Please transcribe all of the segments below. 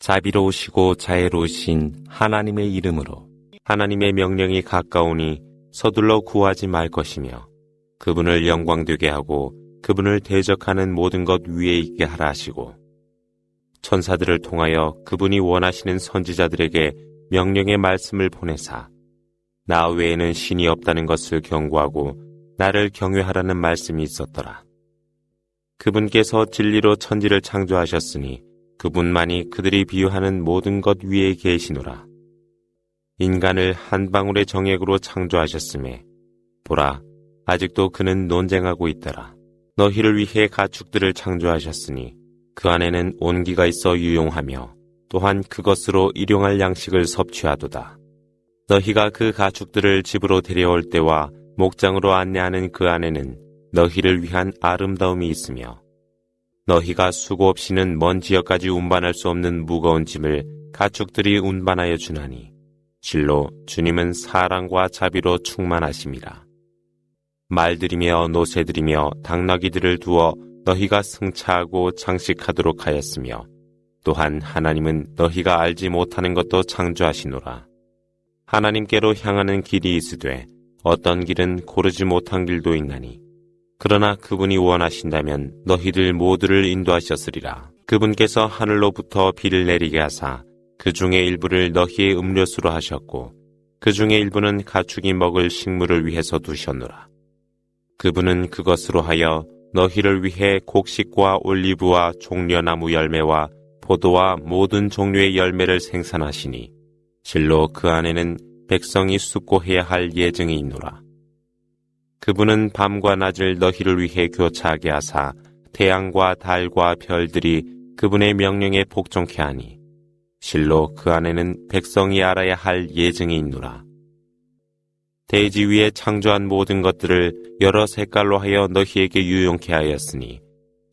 자비로우시고 자애로우신 하나님의 이름으로 하나님의 명령이 가까우니 서둘러 구하지 말 것이며 그분을 영광되게 하고 그분을 대적하는 모든 것 위에 있게 하라 하시고 천사들을 통하여 그분이 원하시는 선지자들에게 명령의 말씀을 보내사 나 외에는 신이 없다는 것을 경고하고 나를 경외하라는 말씀이 있었더라. 그분께서 진리로 천지를 창조하셨으니 그분만이 그들이 비유하는 모든 것 위에 계시노라. 인간을 한 방울의 정액으로 창조하셨음에 보라, 아직도 그는 논쟁하고 있더라. 너희를 위해 가축들을 창조하셨으니 그 안에는 온기가 있어 유용하며 또한 그것으로 일용할 양식을 섭취하도다. 너희가 그 가축들을 집으로 데려올 때와 목장으로 안내하는 그 안에는 너희를 위한 아름다움이 있으며 너희가 수고 없이는 먼 지역까지 운반할 수 없는 무거운 짐을 가축들이 운반하여 주나니 실로 주님은 사랑과 자비로 충만하심이라. 말들이며 노새들이며 당나귀들을 두어 너희가 승차하고 장식하도록 하였으며 또한 하나님은 너희가 알지 못하는 것도 창조하시노라. 하나님께로 향하는 길이 있으되 어떤 길은 고르지 못한 길도 있나니 그러나 그분이 원하신다면 너희들 모두를 인도하셨으리라. 그분께서 하늘로부터 비를 내리게 하사 그 중에 일부를 너희의 음료수로 하셨고 그 중에 일부는 가축이 먹을 식물을 위해서 두셨노라. 그분은 그것으로 하여 너희를 위해 곡식과 올리브와 종려나무 열매와 포도와 모든 종류의 열매를 생산하시니 실로 그 안에는 백성이 숙고해야 할 예증이 있노라. 그분은 밤과 낮을 너희를 위해 교차하게 하사 태양과 달과 별들이 그분의 명령에 복종케 하니 실로 그 안에는 백성이 알아야 할 예증이 있노라. 대지 위에 창조한 모든 것들을 여러 색깔로 하여 너희에게 유용케 하였으니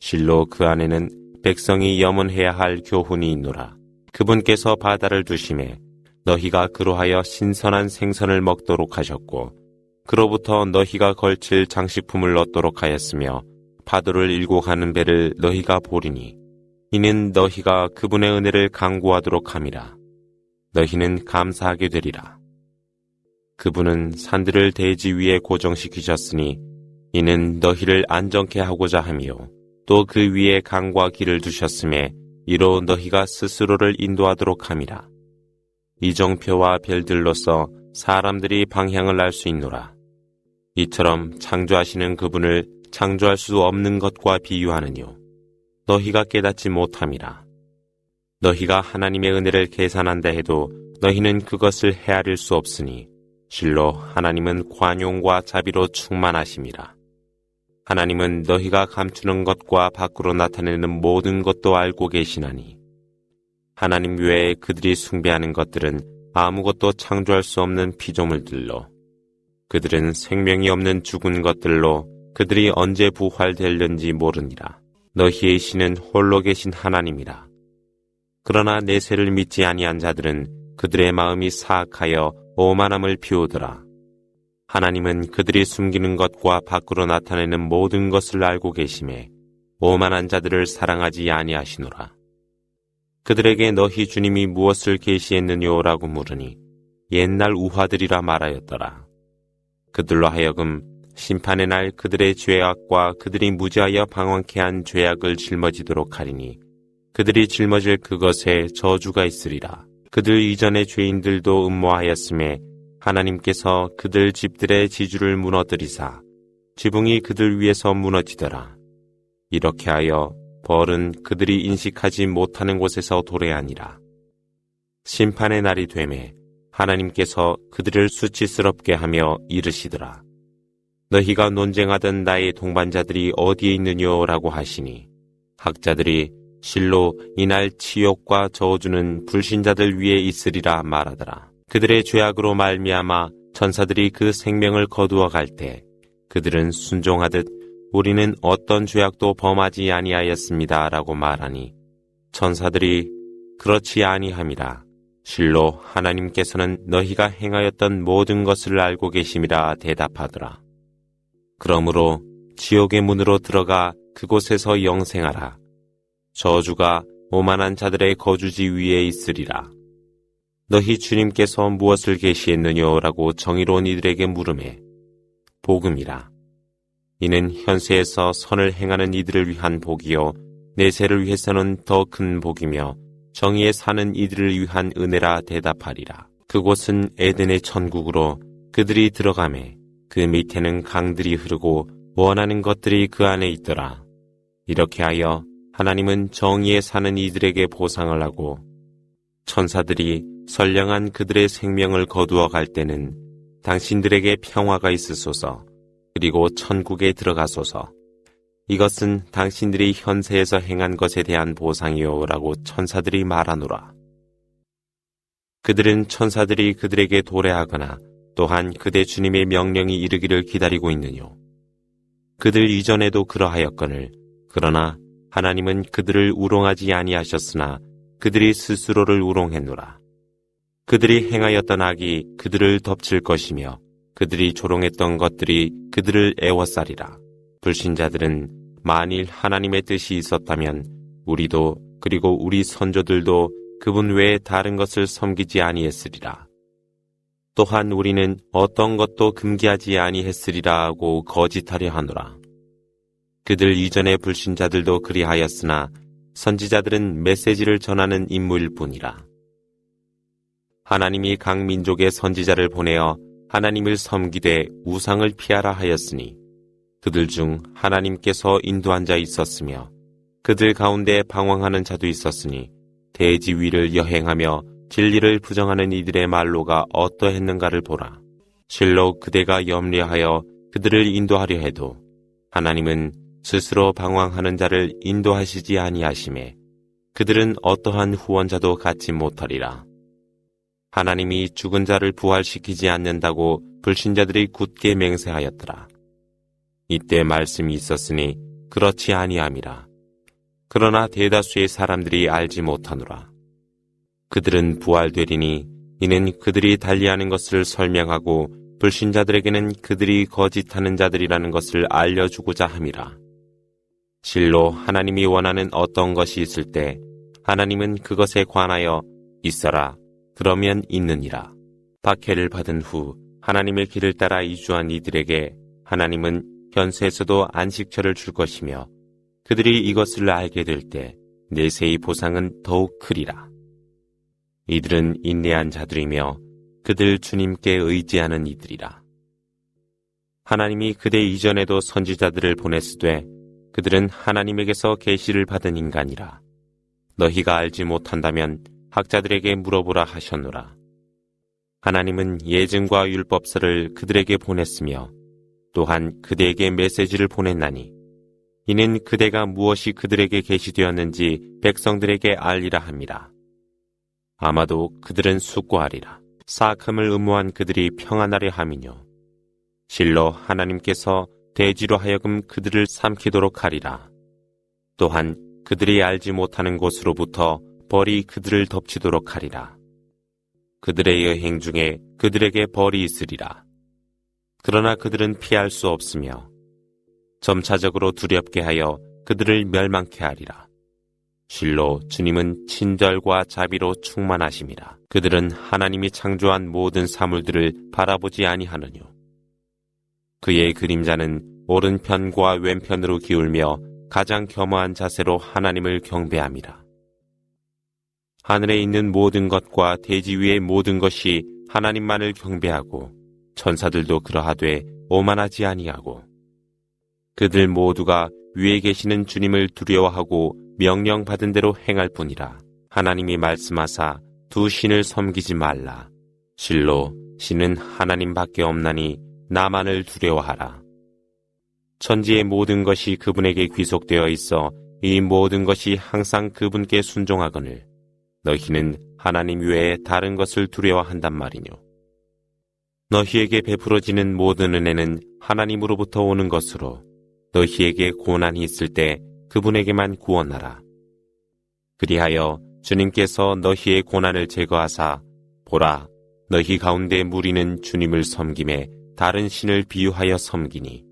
실로 그 안에는 백성이 염원해야 할 교훈이 있노라. 그분께서 바다를 두심에 너희가 그로하여 신선한 생선을 먹도록 하셨고 그로부터 너희가 걸칠 장식품을 얻도록 하였으며 파도를 일고 가는 배를 너희가 보리니 이는 너희가 그분의 은혜를 강구하도록 함이라. 너희는 감사하게 되리라. 그분은 산들을 대지 위에 고정시키셨으니 이는 너희를 안정케 하고자 하며 또 그 위에 강과 길을 두셨음에 이로 너희가 스스로를 인도하도록 함이라. 이정표와 별들로서 사람들이 방향을 알 수 있노라. 이처럼 창조하시는 그분을 창조할 수 없는 것과 비유하느뇨. 너희가 깨닫지 못함이라. 너희가 하나님의 은혜를 계산한다 해도 너희는 그것을 헤아릴 수 없으니 실로 하나님은 관용과 자비로 충만하심이라. 하나님은 너희가 감추는 것과 밖으로 나타내는 모든 것도 알고 계시나니 하나님 외에 그들이 숭배하는 것들은 아무것도 창조할 수 없는 피조물들로 그들은 생명이 없는 죽은 것들로 그들이 언제 부활될는지 모르니라. 너희의 신은 홀로 계신 하나님이라. 그러나 내세를 믿지 아니한 자들은 그들의 마음이 사악하여 오만함을 피우더라. 하나님은 그들이 숨기는 것과 밖으로 나타내는 모든 것을 알고 계심에 오만한 자들을 사랑하지 아니하시노라. 그들에게 너희 주님이 무엇을 계시했느냐라고 물으니 옛날 우화들이라 말하였더라. 그들로 하여금 심판의 날 그들의 죄악과 그들이 무지하여 방황케 한 죄악을 짊어지도록 하리니 그들이 짊어질 그것에 저주가 있으리라. 그들 이전의 죄인들도 음모하였음에 하나님께서 그들 집들의 지주를 무너뜨리사 지붕이 그들 위에서 무너지더라. 이렇게 하여 벌은 그들이 인식하지 못하는 곳에서 도래하니라. 심판의 날이 되매 하나님께서 그들을 수치스럽게 하며 이르시더라. 너희가 논쟁하던 나의 동반자들이 어디에 있느냐라고 하시니 학자들이 실로 이날 치욕과 저주는 불신자들 위에 있으리라 말하더라. 그들의 죄악으로 말미암아 천사들이 그 생명을 거두어 갈 때 그들은 순종하듯 우리는 어떤 죄악도 범하지 아니하였습니다 라고 말하니 천사들이 그렇지 아니함이라. 실로 하나님께서는 너희가 행하였던 모든 것을 알고 계심이라 대답하더라. 그러므로 지옥의 문으로 들어가 그곳에서 영생하라. 저주가 오만한 자들의 거주지 위에 있으리라. 너희 주님께서 무엇을 계시했느냐라고 정의로운 이들에게 물으매 복음이라. 이는 현세에서 선을 행하는 이들을 위한 복이요 내세를 위해서는 더 큰 복이며 정의에 사는 이들을 위한 은혜라 대답하리라. 그곳은 에덴의 천국으로 그들이 들어가매 그 밑에는 강들이 흐르고 원하는 것들이 그 안에 있더라. 이렇게 하여 하나님은 정의에 사는 이들에게 보상을 하고 천사들이 선량한 그들의 생명을 거두어 갈 때는 당신들에게 평화가 있으소서 그리고 천국에 들어가소서. 이것은 당신들이 현세에서 행한 것에 대한 보상이요 라고 천사들이 말하노라. 그들은 천사들이 그들에게 도래하거나 또한 그대 주님의 명령이 이르기를 기다리고 있느뇨. 그들 이전에도 그러하였거늘 그러나 하나님은 그들을 우롱하지 아니하셨으나 그들이 스스로를 우롱했노라. 그들이 행하였던 악이 그들을 덮칠 것이며 그들이 조롱했던 것들이 그들을 애워싸리라. 불신자들은 만일 하나님의 뜻이 있었다면 우리도 그리고 우리 선조들도 그분 외에 다른 것을 섬기지 아니했으리라. 또한 우리는 어떤 것도 금기하지 아니했으리라 하고 거짓하려 하노라. 그들 이전의 불신자들도 그리하였으나 선지자들은 메시지를 전하는 인물일 뿐이라. 하나님이 각 민족의 선지자를 보내어 하나님을 섬기되 우상을 피하라 하였으니 그들 중 하나님께서 인도한 자 있었으며 그들 가운데 방황하는 자도 있었으니 대지 위를 여행하며 진리를 부정하는 이들의 말로가 어떠했는가를 보라. 실로 그대가 염려하여 그들을 인도하려 해도 하나님은 스스로 방황하는 자를 인도하시지 아니하시매 그들은 어떠한 후원자도 갖지 못하리라. 하나님이 죽은 자를 부활시키지 않는다고 불신자들이 굳게 맹세하였더라. 이때 말씀이 있었으니 그렇지 아니함이라. 그러나 대다수의 사람들이 알지 못하노라. 그들은 부활되리니 이는 그들이 달리하는 것을 설명하고 불신자들에게는 그들이 거짓하는 자들이라는 것을 알려주고자 함이라. 실로 하나님이 원하는 어떤 것이 있을 때 하나님은 그것에 관하여 있어라 그러면 있느니라. 박해를 받은 후 하나님의 길을 따라 이주한 이들에게 하나님은 현세에서도 안식처를 줄 것이며 그들이 이것을 알게 될 때 내세의 보상은 더욱 크리라. 이들은 인내한 자들이며 그들 주님께 의지하는 이들이라. 하나님이 그대 이전에도 선지자들을 보냈으되 그들은 하나님에게서 계시를 받은 인간이라. 너희가 알지 못한다면 학자들에게 물어보라 하셨노라. 하나님은 예증과 율법서를 그들에게 보냈으며 또한 그대에게 메시지를 보냈나니 이는 그대가 무엇이 그들에게 계시되었는지 백성들에게 알리라 함이라. 아마도 그들은 숙고하리라. 사악함을 음모한 그들이 평안하려 함이뇨. 실로 하나님께서 대지로 하여금 그들을 삼키도록 하리라. 또한 그들이 알지 못하는 곳으로부터 벌이 그들을 덮치도록 하리라. 그들의 여행 중에 그들에게 벌이 있으리라. 그러나 그들은 피할 수 없으며 점차적으로 두렵게 하여 그들을 멸망케 하리라. 실로 주님은 친절과 자비로 충만하심이라. 그들은 하나님이 창조한 모든 사물들을 바라보지 아니하느뇨. 그의 그림자는 오른편과 왼편으로 기울며 가장 겸허한 자세로 하나님을 경배함이라. 하늘에 있는 모든 것과 대지 위의 모든 것이 하나님만을 경배하고 천사들도 그러하되 오만하지 아니하고 그들 모두가 위에 계시는 주님을 두려워하고 명령받은 대로 행할 뿐이라. 하나님이 말씀하사 두 신을 섬기지 말라. 실로 신은 하나님밖에 없나니 나만을 두려워하라. 천지의 모든 것이 그분에게 귀속되어 있어 이 모든 것이 항상 그분께 순종하거늘 너희는 하나님 외에 다른 것을 두려워한단 말이뇨. 너희에게 베풀어지는 모든 은혜는 하나님으로부터 오는 것으로 너희에게 고난이 있을 때 그분에게만 구원하라. 그리하여 주님께서 너희의 고난을 제거하사 보라 너희 가운데 무리는 주님을 섬김에 다른 신을 비유하여 섬기니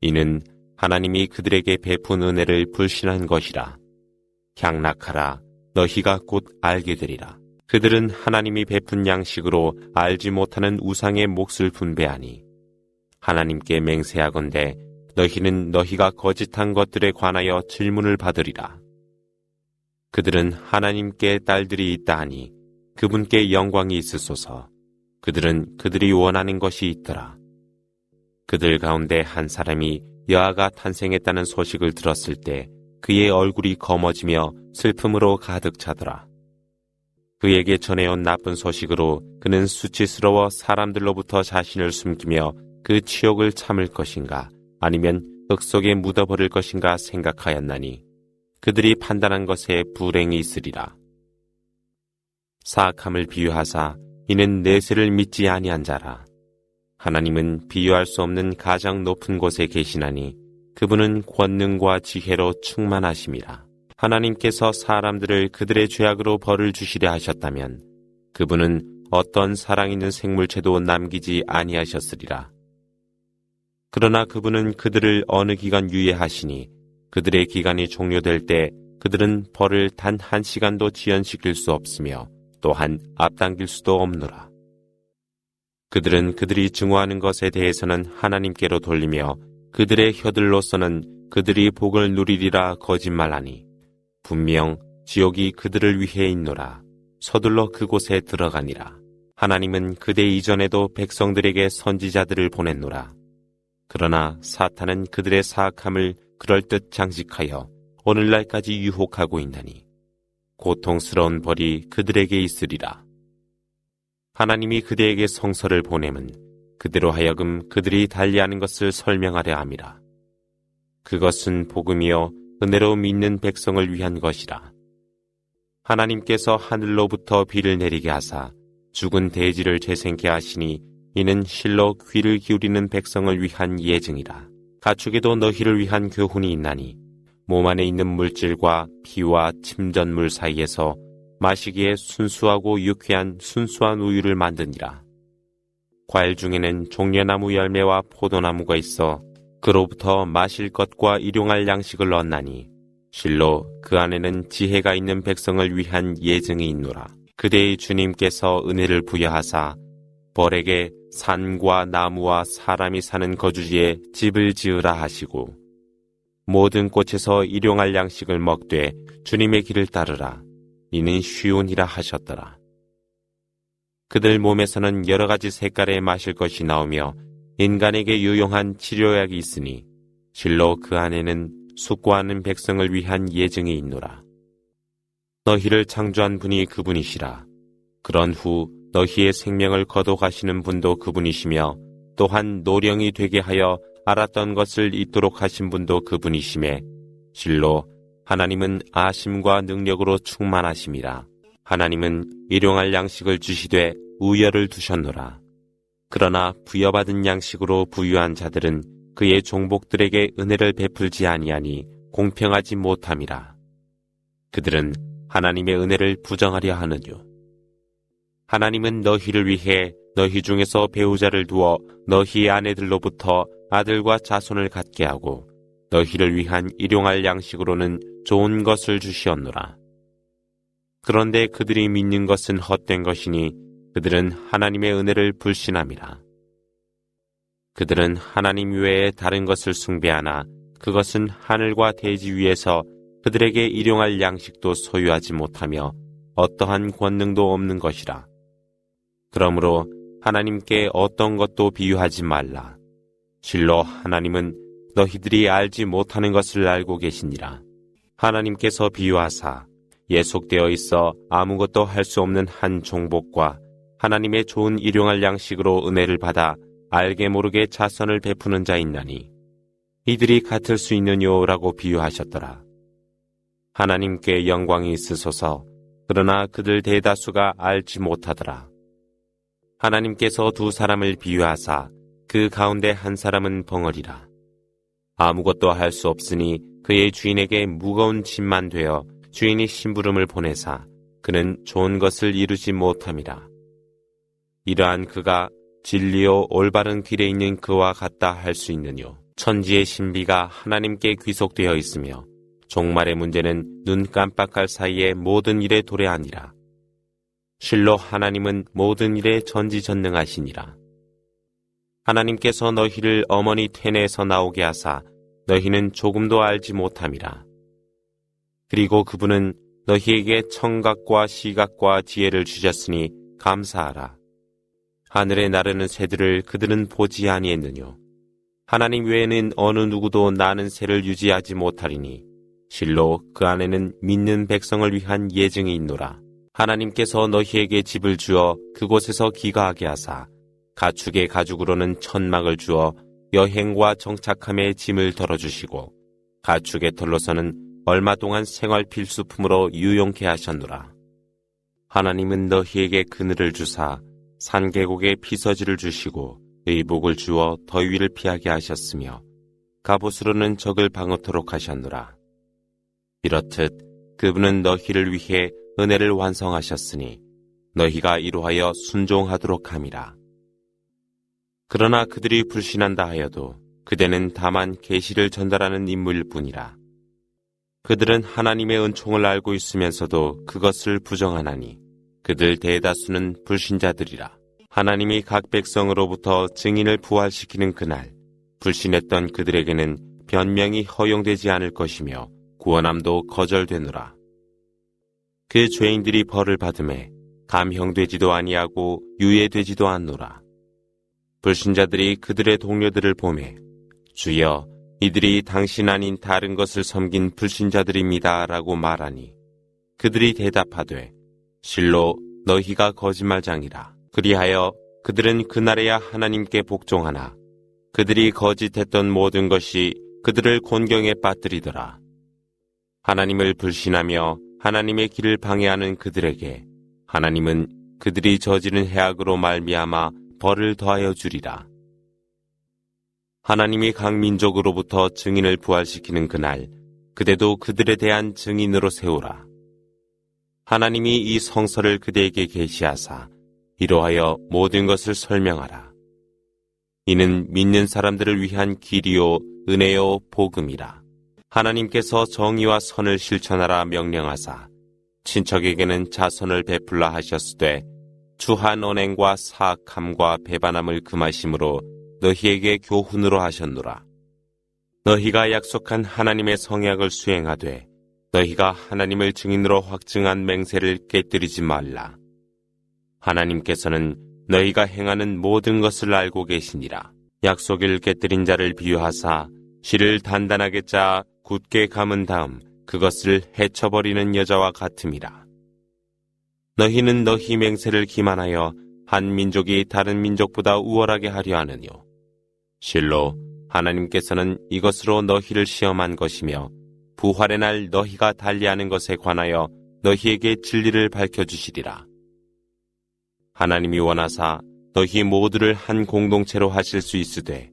이는 하나님이 그들에게 베푼 은혜를 불신한 것이라. 향락하라. 너희가 곧 알게 되리라. 그들은 하나님이 베푼 양식으로 알지 못하는 우상의 몫을 분배하니 하나님께 맹세하건대 너희는 너희가 거짓한 것들에 관하여 질문을 받으리라. 그들은 하나님께 딸들이 있다 하니 그분께 영광이 있으소서. 그들은 그들이 원하는 것이 있더라. 그들 가운데 한 사람이 여아가 탄생했다는 소식을 들었을 때 그의 얼굴이 검어지며 슬픔으로 가득 차더라. 그에게 전해온 나쁜 소식으로 그는 수치스러워 사람들로부터 자신을 숨기며 그 치욕을 참을 것인가 아니면 흙 속에 묻어버릴 것인가 생각하였나니 그들이 판단한 것에 불행이 있으리라. 사악함을 비유하사 이는 내세를 믿지 아니한 자라. 하나님은 비유할 수 없는 가장 높은 곳에 계시나니 그분은 권능과 지혜로 충만하심이라. 하나님께서 사람들을 그들의 죄악으로 벌을 주시려 하셨다면 그분은 어떤 사랑 있는 생물체도 남기지 아니하셨으리라. 그러나 그분은 그들을 어느 기간 유예하시니 그들의 기간이 종료될 때 그들은 벌을 단 한 시간도 지연시킬 수 없으며 또한 앞당길 수도 없노라. 그들은 그들이 증오하는 것에 대해서는 하나님께로 돌리며 그들의 혀들로서는 그들이 복을 누리리라 거짓말하니 분명 지옥이 그들을 위해 있노라. 서둘러 그곳에 들어가니라. 하나님은 그대 이전에도 백성들에게 선지자들을 보냈노라. 그러나 사탄은 그들의 사악함을 그럴듯 장식하여 오늘날까지 유혹하고 있나니 고통스러운 벌이 그들에게 있으리라. 하나님이 그대에게 성서를 보냄은 그대로 하여금 그들이 달리하는 것을 설명하려 함이라. 그것은 복음이요 은혜로 믿는 백성을 위한 것이라. 하나님께서 하늘로부터 비를 내리게 하사 죽은 대지를 재생케 하시니 이는 실로 귀를 기울이는 백성을 위한 예증이라. 가축에도 너희를 위한 교훈이 있나니 몸 안에 있는 물질과 피와 침전물 사이에서 마시기에 순수하고 유쾌한 순수한 우유를 만드니라. 과일 중에는 종려나무 열매와 포도나무가 있어 그로부터 마실 것과 일용할 양식을 얻나니 실로 그 안에는 지혜가 있는 백성을 위한 예증이 있노라. 그대의 주님께서 은혜를 부여하사 벌에게 산과 나무와 사람이 사는 거주지에 집을 지으라 하시고 모든 꽃에서 일용할 양식을 먹되 주님의 길을 따르라. 이는 쉬운이라 하셨더라. 그들 몸에서는 여러 가지 색깔의 마실 것이 나오며 인간에게 유용한 치료약이 있으니 실로 그 안에는 숙고하는 백성을 위한 예증이 있노라. 너희를 창조한 분이 그분이시라. 그런 후 너희의 생명을 거둬가시는 분도 그분이시며 또한 노령이 되게 하여 알았던 것을 잊도록 하신 분도 그분이시매 실로 하나님은 아심과 능력으로 충만하심이라. 하나님은 일용할 양식을 주시되 우열을 두셨노라. 그러나 부여받은 양식으로 부유한 자들은 그의 종복들에게 은혜를 베풀지 아니하니 공평하지 못함이라. 그들은 하나님의 은혜를 부정하려 하느뇨. 하나님은 너희를 위해 너희 중에서 배우자를 두어 너희 아내들로부터 아들과 자손을 갖게 하고 너희를 위한 일용할 양식으로는 좋은 것을 주시었노라. 그런데 그들이 믿는 것은 헛된 것이니 그들은 하나님의 은혜를 불신함이라. 그들은 하나님 외에 다른 것을 숭배하나 그것은 하늘과 대지 위에서 그들에게 일용할 양식도 소유하지 못하며 어떠한 권능도 없는 것이라. 그러므로 하나님께 어떤 것도 비유하지 말라. 실로 하나님은 너희들이 알지 못하는 것을 알고 계시니라. 하나님께서 비유하사 예속되어 있어 아무것도 할 수 없는 한 종복과 하나님의 좋은 일용할 양식으로 은혜를 받아 알게 모르게 자선을 베푸는 자 있나니 이들이 같을 수 있느뇨라고 비유하셨더라. 하나님께 영광이 있으소서. 그러나 그들 대다수가 알지 못하더라. 하나님께서 두 사람을 비유하사 그 가운데 한 사람은 벙어리라. 아무것도 할 수 없으니 그의 주인에게 무거운 짐만 되어 주인이 심부름을 보내사 그는 좋은 것을 이루지 못함이라. 이러한 그가 진리요 올바른 길에 있는 그와 같다 할 수 있느뇨. 천지의 신비가 하나님께 귀속되어 있으며 종말의 문제는 눈 깜빡할 사이에 모든 일에 도래하니라. 실로 하나님은 모든 일에 전지전능하시니라. 하나님께서 너희를 어머니 태내에서 나오게 하사 너희는 조금도 알지 못함이라. 그리고 그분은 너희에게 청각과 시각과 지혜를 주셨으니 감사하라. 하늘에 나르는 새들을 그들은 보지 아니했느뇨. 하나님 외에는 어느 누구도 나는 새를 유지하지 못하리니 실로 그 안에는 믿는 백성을 위한 예증이 있노라. 하나님께서 너희에게 집을 주어 그곳에서 기가하게 하사 가축의 가죽으로는 천막을 주어 여행과 정착함에 짐을 덜어주시고 가축의 털로서는 얼마 동안 생활 필수품으로 유용케 하셨노라. 하나님은 너희에게 그늘을 주사 산계곡에 피서지를 주시고 의복을 주어 더위를 피하게 하셨으며 갑옷으로는 적을 방어토록 하셨노라. 이렇듯 그분은 너희를 위해 은혜를 완성하셨으니 너희가 이로하여 순종하도록 함이라. 그러나 그들이 불신한다 하여도 그대는 다만 계시를 전달하는 인물일 뿐이라. 그들은 하나님의 은총을 알고 있으면서도 그것을 부정하나니 그들 대다수는 불신자들이라. 하나님이 각 백성으로부터 증인을 부활시키는 그날 불신했던 그들에게는 변명이 허용되지 않을 것이며 구원함도 거절되노라. 그 죄인들이 벌을 받음에 감형되지도 아니하고 유예되지도 않노라. 불신자들이 그들의 동료들을 보매 주여 이들이 당신 아닌 다른 것을 섬긴 불신자들입니다 라고 말하니 그들이 대답하되 실로 너희가 거짓말장이라. 그리하여 그들은 그날에야 하나님께 복종하나 그들이 거짓했던 모든 것이 그들을 곤경에 빠뜨리더라. 하나님을 불신하며 하나님의 길을 방해하는 그들에게 하나님은 그들이 저지른 해악으로 말미암아 벌을 더하여 주리라. 하나님이 각 민족으로부터 증인을 부활시키는 그날 그대도 그들에 대한 증인으로 세우라. 하나님이 이 성서를 그대에게 계시하사 이로하여 모든 것을 설명하라. 이는 믿는 사람들을 위한 길이요 은혜요 복음이라. 하나님께서 정의와 선을 실천하라 명령하사 친척에게는 자선을 베풀라 하셨으되 주한 언행과 사악함과 배반함을 금하심으로 너희에게 교훈으로 하셨노라. 너희가 약속한 하나님의 성약을 수행하되 너희가 하나님을 증인으로 확증한 맹세를 깨뜨리지 말라. 하나님께서는 너희가 행하는 모든 것을 알고 계시니라. 약속을 깨뜨린 자를 비유하사 실을 단단하게 짜 굳게 감은 다음 그것을 헤쳐버리는 여자와 같음이라. 너희는 너희 맹세를 기만하여 한 민족이 다른 민족보다 우월하게 하려 하느뇨. 실로 하나님께서는 이것으로 너희를 시험한 것이며 부활의 날 너희가 달리하는 것에 관하여 너희에게 진리를 밝혀주시리라. 하나님이 원하사 너희 모두를 한 공동체로 하실 수 있으되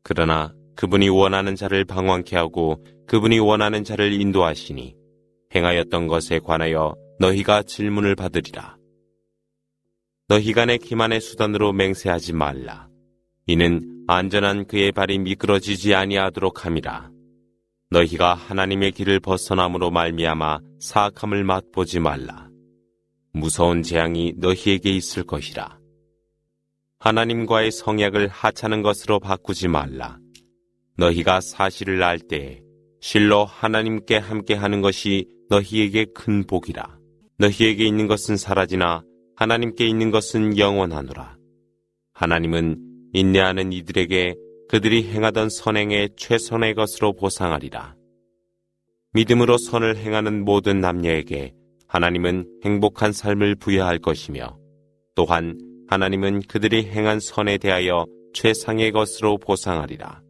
그러나 그분이 원하는 자를 방황케 하고 그분이 원하는 자를 인도하시니 행하였던 것에 관하여 너희가 질문을 받으리라. 너희 간의 기만의 수단으로 맹세하지 말라. 이는 안전한 그의 발이 미끄러지지 아니하도록 함이라. 너희가 하나님의 길을 벗어남으로 말미암아 사악함을 맛보지 말라. 무서운 재앙이 너희에게 있을 것이라. 하나님과의 성약을 하찮은 것으로 바꾸지 말라. 너희가 사실을 알 때에 실로 하나님께 함께하는 것이 너희에게 큰 복이라. 너희에게 있는 것은 사라지나 하나님께 있는 것은 영원하노라. 하나님은 인내하는 이들에게 그들이 행하던 선행의 최선의 것으로 보상하리라. 믿음으로 선을 행하는 모든 남녀에게 하나님은 행복한 삶을 부여할 것이며 또한 하나님은 그들이 행한 선에 대하여 최상의 것으로 보상하리라.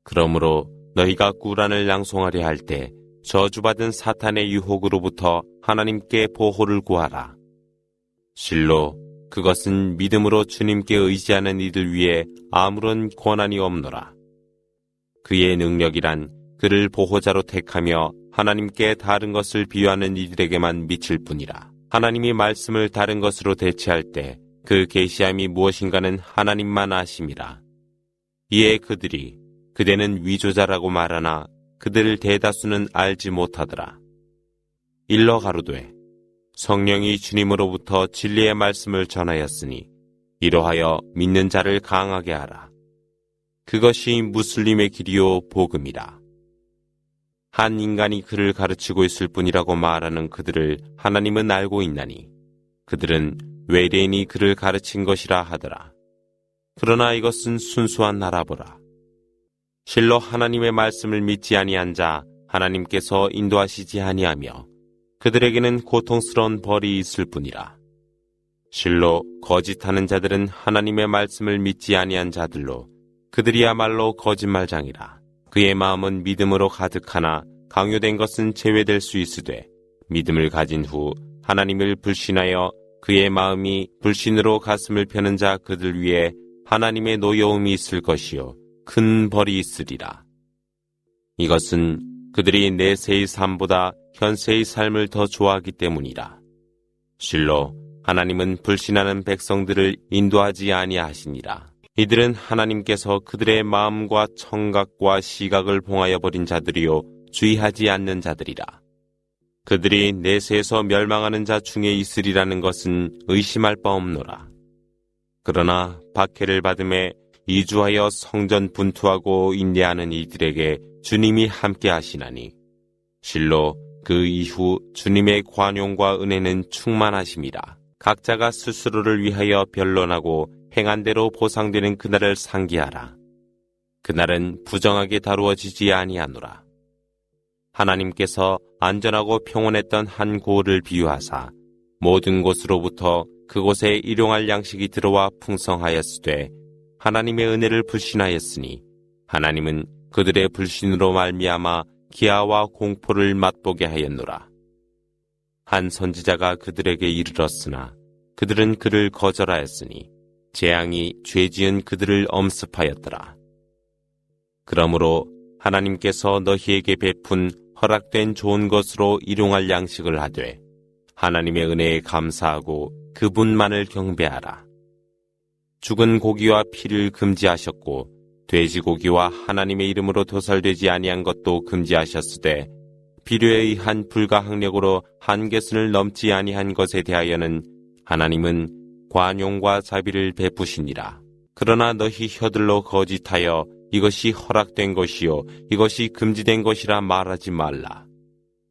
그러므로 너희가 꾸란을 낭송하려 할 때 저주받은 사탄의 유혹으로부터 하나님께 보호를 구하라. 실로 그것은 믿음으로 주님께 의지하는 이들 위에 아무런 권한이 없노라. 그의 능력이란 그를 보호자로 택하며 하나님께 다른 것을 비유하는 이들에게만 미칠 뿐이라. 하나님이 말씀을 다른 것으로 대체할 때 그 계시함이 무엇인가는 하나님만 아심이라. 이에 그들이 그대는 위조자라고 말하나 그들 대다수는 알지 못하더라. 일러 가로되 성령이 주님으로부터 진리의 말씀을 전하였으니 이로하여 믿는 자를 강하게 하라. 그것이 무슬림의 길이요 복음이라. 한 인간이 그를 가르치고 있을 뿐이라고 말하는 그들을 하나님은 알고 있나니 그들은 외래인이 그를 가르친 것이라 하더라. 그러나 이것은 순수한 나라보라. 실로 하나님의 말씀을 믿지 아니한 자 하나님께서 인도하시지 아니하며 그들에게는 고통스러운 벌이 있을 뿐이라. 실로 거짓하는 자들은 하나님의 말씀을 믿지 아니한 자들로 그들이야말로 거짓말장이라. 그의 마음은 믿음으로 가득하나 강요된 것은 제외될 수 있으되 믿음을 가진 후 하나님을 불신하여 그의 마음이 불신으로 가슴을 펴는 자 그들 위에 하나님의 노여움이 있을 것이요 큰 벌이 있으리라. 이것은 그들이 내세의 삶보다 현세의 삶을 더 좋아하기 때문이라. 실로 하나님은 불신하는 백성들을 인도하지 아니하시니라. 이들은 하나님께서 그들의 마음과 청각과 시각을 봉하여 버린 자들이요 주의하지 않는 자들이라. 그들이 내세에서 멸망하는 자 중에 있으리라는 것은 의심할 바 없노라. 그러나 박해를 받음에 이주하여 성전 분투하고 인내하는 이들에게 주님이 함께 하시나니 실로 그 이후 주님의 관용과 은혜는 충만하심이라. 각자가 스스로를 위하여 변론하고 행한 대로 보상되는 그날을 상기하라. 그날은 부정하게 다루어지지 아니하노라. 하나님께서 안전하고 평온했던 한 고을을 비유하사 모든 곳으로부터 그곳에 일용할 양식이 들어와 풍성하였으되 하나님의 은혜를 불신하였으니 하나님은 그들의 불신으로 말미암아 기아와 공포를 맛보게 하였노라. 한 선지자가 그들에게 이르렀으나 그들은 그를 거절하였으니 재앙이 죄지은 그들을 엄습하였더라. 그러므로 하나님께서 너희에게 베푼 허락된 좋은 것으로 일용할 양식을 하되 하나님의 은혜에 감사하고 그분만을 경배하라. 죽은 고기와 피를 금지하셨고 돼지고기와 하나님의 이름으로 도살되지 아니한 것도 금지하셨으되 필요에 의한 불가항력으로 한계선을 넘지 아니한 것에 대하여는 하나님은 관용과 자비를 베푸시니라. 그러나 너희 혀들로 거짓하여 이것이 허락된 것이요 이것이 금지된 것이라 말하지 말라.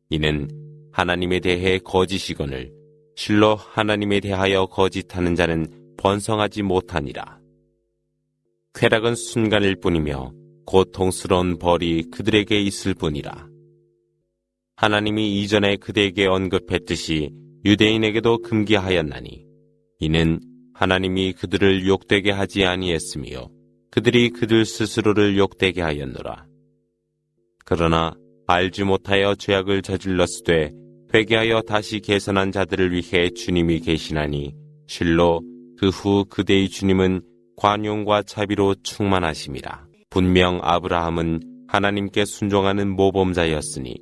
이는 하나님에 대해 거짓이거늘 실로 하나님에 대하여 거짓하는 자는 번성하지 못하니라. 쾌락은 순간일 뿐이며 고통스러운 벌이 그들에게 있을 뿐이라. 하나님이 이전에 그대에게 언급했듯이 유대인에게도 금기하였나니 이는 하나님이 그들을 욕되게 하지 아니했으며 그들이 그들 스스로를 욕되게 하였노라. 그러나 알지 못하여 죄악을 저질렀으되 회개하여 다시 개선한 자들을 위해 주님이 계시나니 실로 그 후 그대의 주님은 관용과 자비로 충만하심이라. 분명 아브라함은 하나님께 순종하는 모범자였으니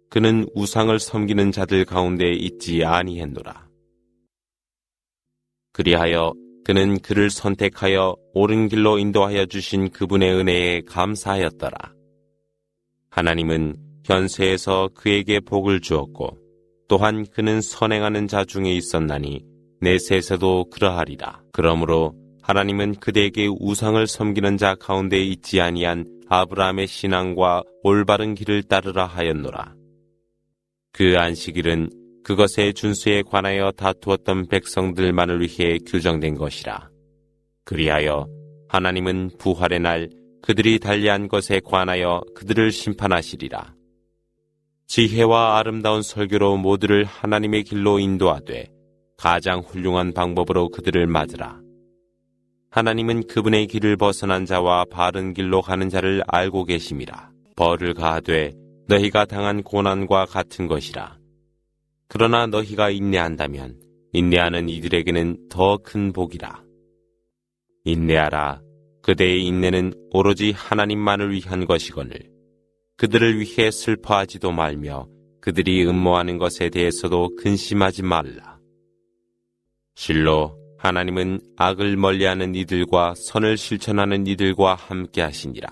그는 우상을 섬기는 자들 가운데 있지 아니했노라. 그리하여 그는 그를 선택하여 옳은 길로 인도하여 주신 그분의 은혜에 감사하였더라. 하나님은 현세에서 그에게 복을 주었고 또한 그는 선행하는 자 중에 있었나니 내세에서도 그러하리라. 그러므로 하나님은 그대에게 우상을 섬기는 자 가운데 있지 아니한 아브라함의 신앙과 올바른 길을 따르라 하였노라. 그 안식일은 그것의 준수에 관하여 다투었던 백성들만을 위해 규정된 것이라. 그리하여 하나님은 부활의 날 그들이 달리한 것에 관하여 그들을 심판하시리라. 지혜와 아름다운 설교로 모두를 하나님의 길로 인도하되 가장 훌륭한 방법으로 그들을 맞으라. 하나님은 그분의 길을 벗어난 자와 바른 길로 가는 자를 알고 계심이라. 벌을 가하되 너희가 당한 고난과 같은 것이라. 그러나 너희가 인내한다면 인내하는 이들에게는 더 큰 복이라. 인내하라. 그대의 인내는 오로지 하나님만을 위한 것이거늘 그들을 위해 슬퍼하지도 말며 그들이 음모하는 것에 대해서도 근심하지 말라. 실로 하나님은 악을 멀리하는 이들과 선을 실천하는 이들과 함께 하시니라.